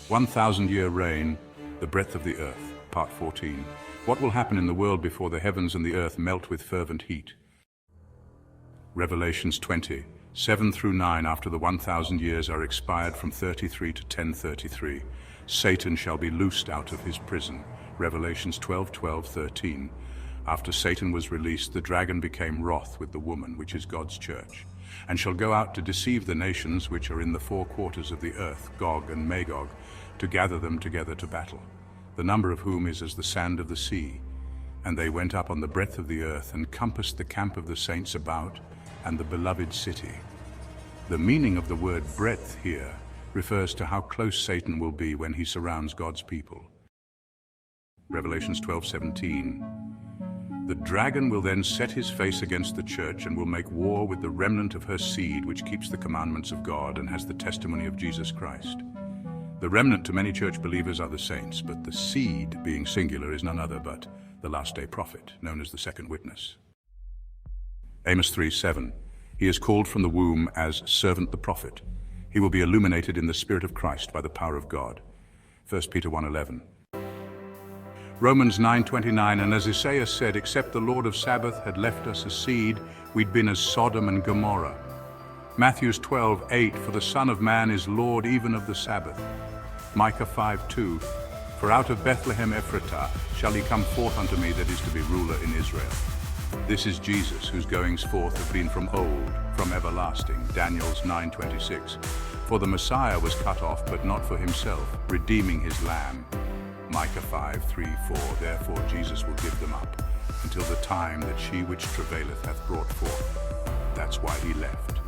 1,000-year reign, the breadth of the earth, part 14. What will happen in the world before the heavens and the earth melt with fervent heat? Revelations 20, 7 through 9. After the 1,000 years are expired from 33 to 1033, Satan shall be loosed out of his prison. Revelations 12, 12, 13. After Satan was released, the dragon became wroth with the woman, which is God's church, and shall go out to deceive the nations which are in the four quarters of the earth, Gog and Magog, to gather them together to battle, the number of whom is as the sand of the sea. And they went up on the breadth of the earth, and compassed the camp of the saints about, and the beloved city. The meaning of the word breadth here refers to how close Satan will be when he surrounds God's people. Revelations 12:17. The dragon will then set his face against the church and will make war with the remnant of her seed, which keeps the commandments of God and has the testimony of Jesus Christ. The remnant to many church believers are the saints, but the seed, being singular, is none other but the last day prophet, known as the second witness. Amos 3:7. He is called from the womb as servant the prophet. He will be illuminated in the Spirit of Christ by the power of God. 1 Peter 1:11. Romans 9:29, and as Isaiah said, except the Lord of Sabbath had left us a seed, we'd been as Sodom and Gomorrah. Matthew 12:8, for the Son of Man is Lord even of the Sabbath. Micah 5:2, for out of Bethlehem Ephratah shall he come forth unto me that is to be ruler in Israel. This is Jesus, whose goings forth have been from old, from everlasting. Daniel's 9:26, for the Messiah was cut off, but not for himself, redeeming his lamb. Micah 5:3-4, therefore Jesus will give them up, until the time that she which travaileth hath brought forth. That's why he left.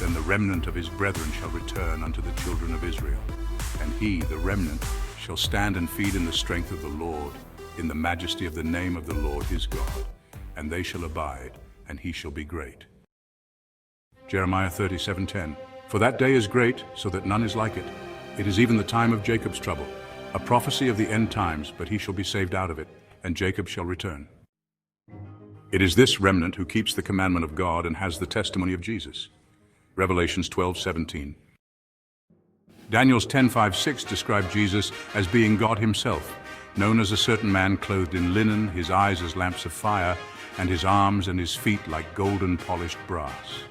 Then the remnant of his brethren shall return unto the children of Israel. And he, the remnant, shall stand and feed in the strength of the Lord, in the majesty of the name of the Lord his God. And they shall abide, and he shall be great. Jeremiah 37:10, for that day is great, so that none is like it. It is even the time of Jacob's trouble, a prophecy of the end times, but he shall be saved out of it, and Jacob shall return. It is this remnant who keeps the commandment of God and has the testimony of Jesus. Revelations 12:17. Daniel's 10:5-6 described Jesus as being God himself, known as a certain man clothed in linen, his eyes as lamps of fire, and his arms and his feet like golden polished brass.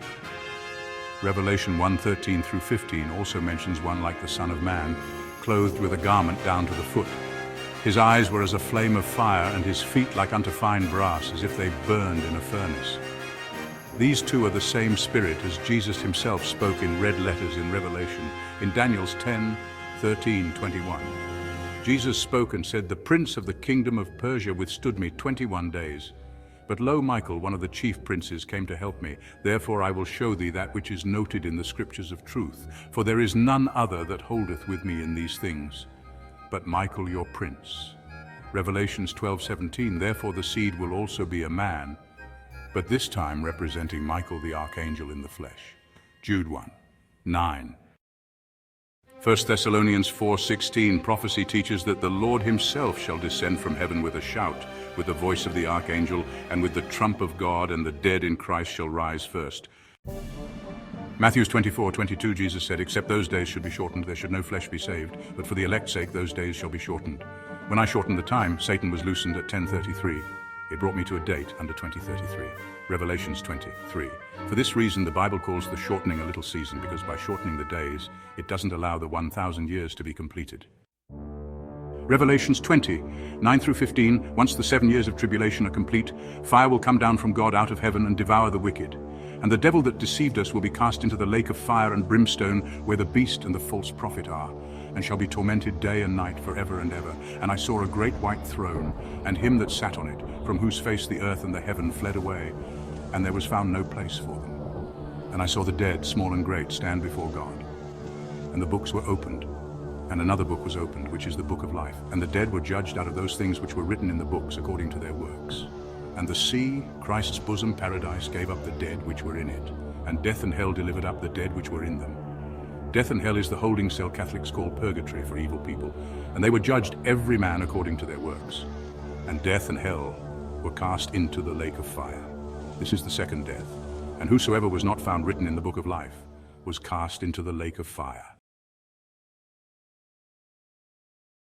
Revelation 1:13-15 also mentions one like the Son of Man, clothed with a garment down to the foot. His eyes were as a flame of fire, and his feet like unto fine brass, as if they burned in a furnace. These two are the same Spirit as Jesus himself spoke in red letters in Revelation, in Daniel's 10:13-21. Jesus spoke and said, the prince of the kingdom of Persia withstood me 21 days. But lo, Michael, one of the chief princes, came to help me. Therefore I will show thee that which is noted in the scriptures of truth. For there is none other that holdeth with me in these things, but Michael your prince. Revelations 12:17, therefore the seed will also be a man, but this time representing Michael the archangel in the flesh. Jude 1:9. 1 Thessalonians 4:16, prophecy teaches that the Lord himself shall descend from heaven with a shout, with the voice of the archangel, and with the trump of God, and the dead in Christ shall rise first. Matthew 24:22, Jesus said, except those days should be shortened, there should no flesh be saved, but for the elect's sake those days shall be shortened. When I shortened the time, Satan was loosened at 10:33. It brought me to a date under 2033. Revelations 23. For this reason, the Bible calls the shortening a little season, because by shortening the days, it doesn't allow the 1,000 years to be completed. Revelations 20:9-15, once the 7 years of tribulation are complete, fire will come down from God out of heaven and devour the wicked. And the devil that deceived us will be cast into the lake of fire and brimstone, where the beast and the false prophet are, and shall be tormented day and night forever and ever. And I saw a great white throne, and him that sat on it, from whose face the earth and the heaven fled away, and there was found no place for them. And I saw the dead, small and great, stand before God. And the books were opened, and another book was opened, which is the book of life. And the dead were judged out of those things which were written in the books according to their works. And the sea, Christ's bosom paradise, gave up the dead which were in it, and death and hell delivered up the dead which were in them. Death and hell is the holding cell Catholics call purgatory for evil people, and they were judged every man according to their works. And death and hell were cast into the lake of fire. This is the second death. And whosoever was not found written in the book of life was cast into the lake of fire.